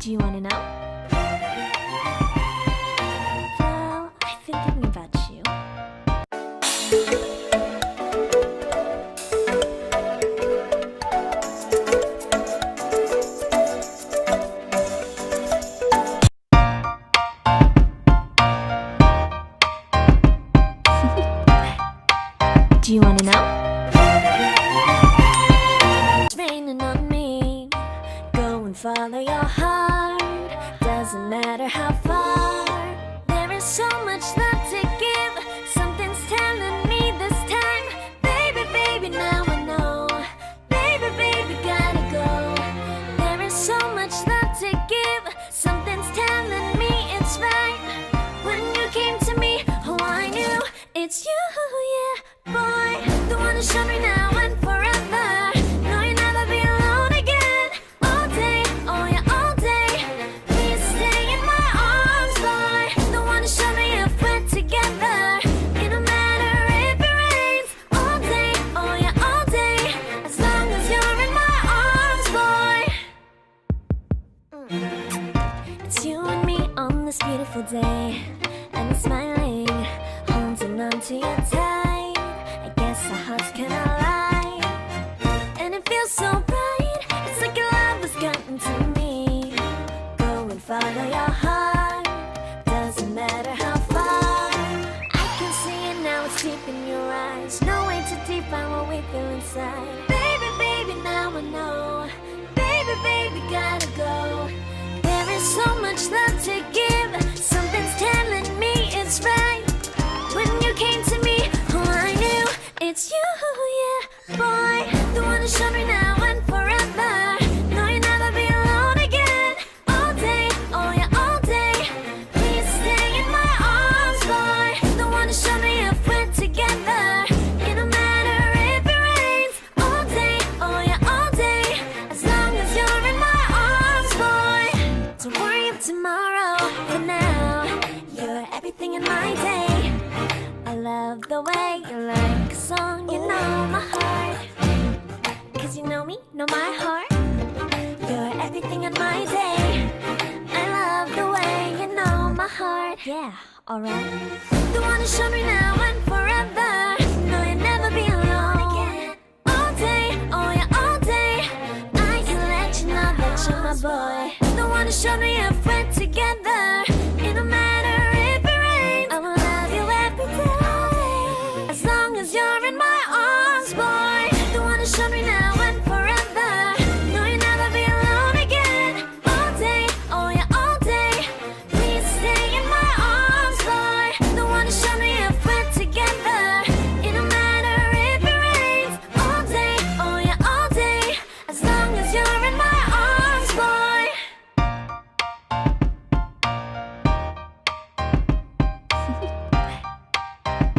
Do you want to know? Well, I've been thinking about you. Do you want to know? It's raining on me. Go and follow your heart. Doesn't matter how far. There is so much love to give. Something's telling me this time. Baby, baby, now I know. Baby, baby, gotta go. There is so much love to give. Something's telling me it's right. When you came to me, oh, I knew it's you, yeah. Boy, the one who showed me now and forever. No, you'll never be alone again. All day, oh yeah, all day. Please stay in my arms, boy. The one who showed me if we're together. It don't matter if it rains. All day, oh yeah, all day. As long as you're in my arms, boy. It's you and me on this beautiful day. And I'm smiling, holding on to your tight. Our hearts cannot lie, and it feels so bright. It's like your love has gotten to me. Go and follow your heart. Doesn't matter how far. I can see it now, it's deep in your eyes. No way to define what we feel inside. Baby, baby, now I know. Baby, baby, gotta go. There is so much love to give. Something's telling me it's right. When you came to me, oh, I knew it's you, yeah, boy. The one who showed me now and forever. No, you'll never be alone again. All day, oh yeah, all day. Please stay in my arms, boy. The one who showed me if we're together. It don't matter if it rains. All day, oh yeah, all day. As long as you're in my arms, boy. Don't worry of tomorrow. For now, you're everything in my day. I love the way you like a song, you know my heart. Cause you know me, know my heart. You're everything in my day. I love the way you know my heart. Yeah, alright. The one who showed me now and forever. No, you'll never be alone again. All day, oh yeah, all day. I can let you know that you're my boy. The one who showed me if we're together. It don't matter if it rains. I will love you every day. As long as you're in my arms, boy. The one who showed me now and forever. No, you'll never be alone again. All day, oh yeah, all day. Please stay in my arms, boy. The one who showed me if we're together. It don't matter if it rains. All day, oh yeah, all day. As long as you're in my arms, boy.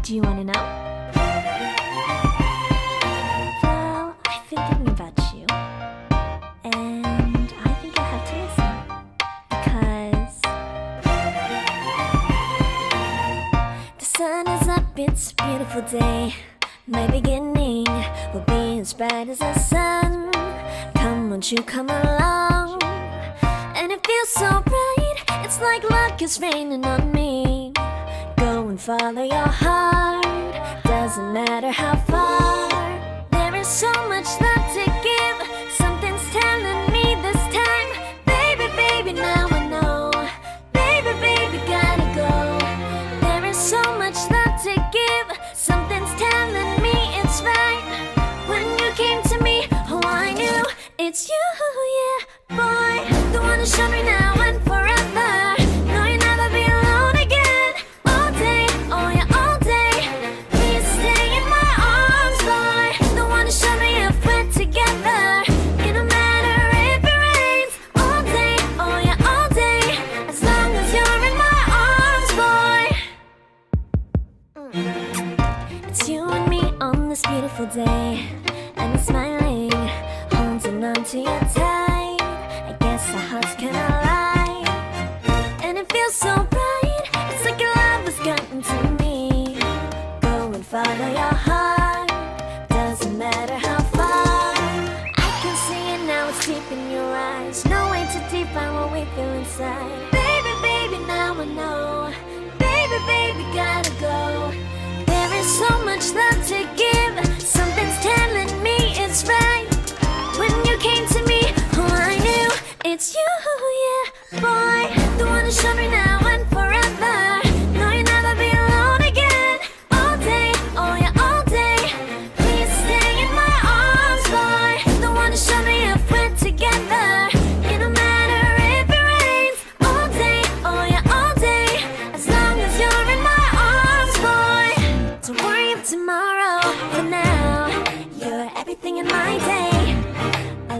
Do you want to know? Well, I've been thinking about you. And I think I'll have to listen. Because the sun is up, it's a beautiful day. My beginning will be as bright as the sun. Come, won't you come along? And it feels so bright. It's like luck is raining on me. Go and follow your heart. Doesn't matter how far. There is so much love to give. Something's telling me this time. Baby, baby, now I know. Baby, baby, gotta go. There is so much love to give. Something's telling me it's right. When you came to me, oh, I knew it's you, yeah, boy. The one who showed me now and forever. No, you'll never be alone again. All day, oh yeah, all day. Please stay in my arms, boy. The one who showed me if we're together. It don't matter if it rains. All day, oh yeah, all day. As long as you're in my arms, boy. It's you and me on this beautiful day. And I'm smiling, holding on to your tight. I guess our hearts cannot lie. And it feels so bright. It's like your love has gotten to me. Go and follow your heart. Doesn't matter how far. I can see it now, it's deep in your eyes. No way to define what we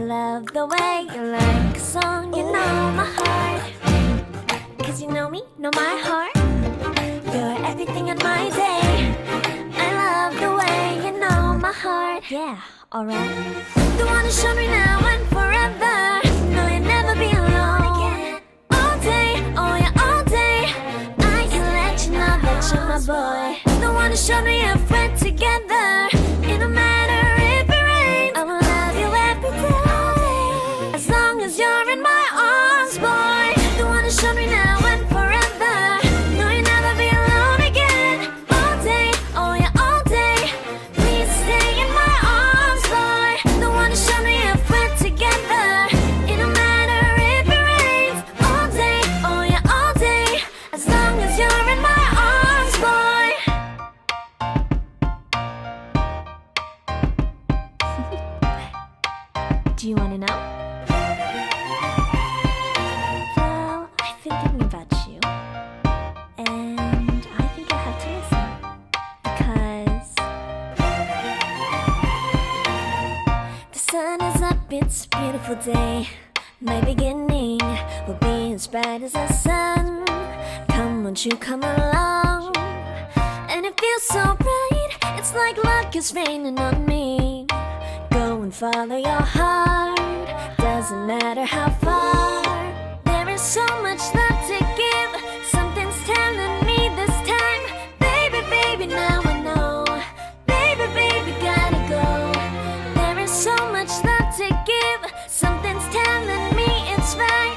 love the way you like a song, you know my heart. Cause you know me, know my heart. You're everything in my day. I love the way you know my heart. Yeah, alright. The one who showed me now and forever. No, you'll never be alone again. All day, oh yeah, all day. I can let you know that you're my boy. The one who showed me if we're together. It don't matter if it rains, I will love you every day. As long as you're in my arms, boy. The one who showed me now and forever. No, you'll never be alone again. All day, oh yeah, all day. Please stay in my arms, boy. The one who showed me if we're together. It don't matter if it rains. All day, oh yeah, all day. As long as you're in my arms, boy. Do you wanna know? Well, I've been thinking about you, and I think I'll have to listen. Because the sun is up, it's a beautiful day. My beginning will be as bright as the sun. Come, won't you come along? And it feels so bright, it's like luck is raining on me. Go and follow your heart, doesn't matter how far. There is so much love to give, something's telling me this time. Baby, baby, now I know. Baby, baby, gotta go. There is so much love to give, something's telling me it's right.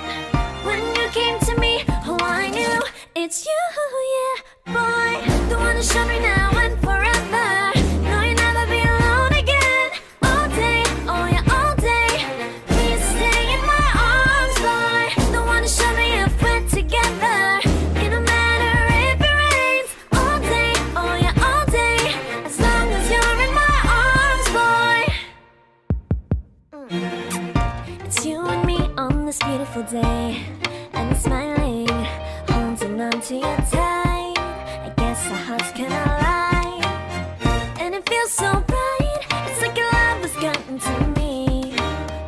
When you came to me, oh I knew it's you, yeah, boy. The one who showed me now and forever. No, you'll never be alone again. All day, oh yeah, all day. Please stay in my arms, boy. The one who showed me if we're together. It don't matter if it rains. All day, oh yeah, all day. As long as you're in my arms, boy. It's you and me on this beautiful day. And you're smiling, holding on to you tight. I guess our hearts cannot lie. And it feels so bright, it's like your love has gotten to me.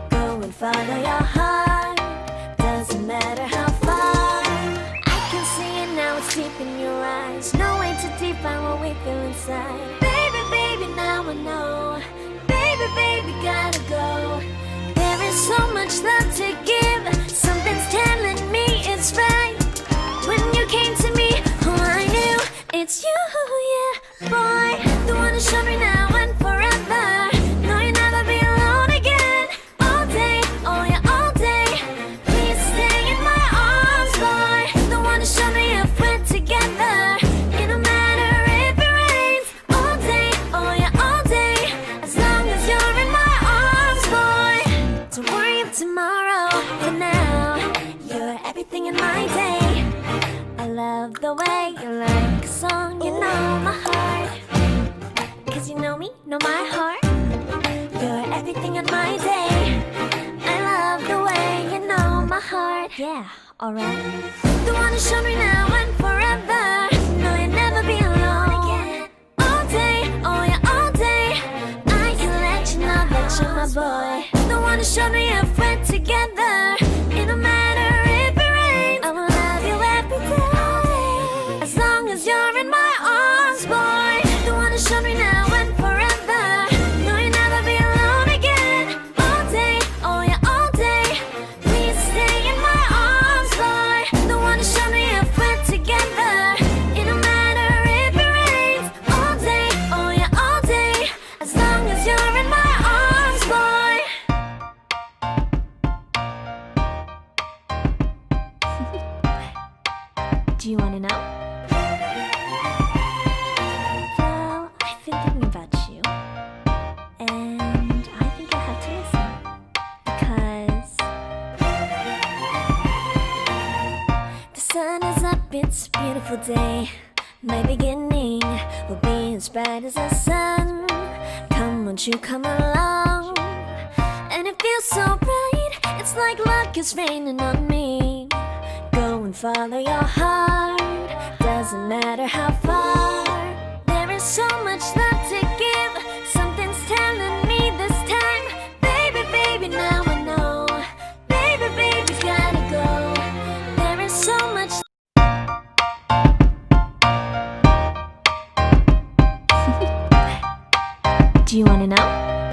Go and follow your heart, doesn't matter how far. I can see it now, it's deep in your eyes. No way to define what we feel inside. Baby, baby, now I know. Baby, baby, gotta go. There is so much love to give, something's telling me it's right. When you came to me, oh I knew it's you, yeah, boy. The one who showed me now and forever. No, you'll never be alone again. All day, oh yeah, all day. Please stay in my arms, boy. The one who showed me if we're together. It don't matter if it rains. All day, oh yeah, all day. As long as you're in my arms, boy. Don't worry of tomorrow, for now. You're everything in my day. I love the way you like a song, you know my heart. Cause you know me, know my heart. You're everything in my day. I love the way you know my heart. Yeah, alright. The one who showed me now and forever. No, you'll never be alone again. All day, oh yeah, all day. I can let you know that you're my boy. The one who showed me if we're together. It don't matter if it rains, I will love you every day. As long as you're in my arms, boy. The one who showed me now and forever. No, you'll never be alone again. All day, oh yeah, all day. Please stay in my arms, boy. The one who showed me if we're together. It don't matter if it rains. All day, oh yeah, all day. As long as you're in my arms, boy. Do you wanna know? Well, I've been thinking about you, and I think I'll have to listen. Because the sun is up, it's a beautiful day. My beginning will be as bright as the sun. Come, won't you come along? And it feels so bright, it's like luck is raining on me. Go and follow your heart, doesn't matter how far. There is so much love to give, something's telling me this time. Baby, baby, now I now?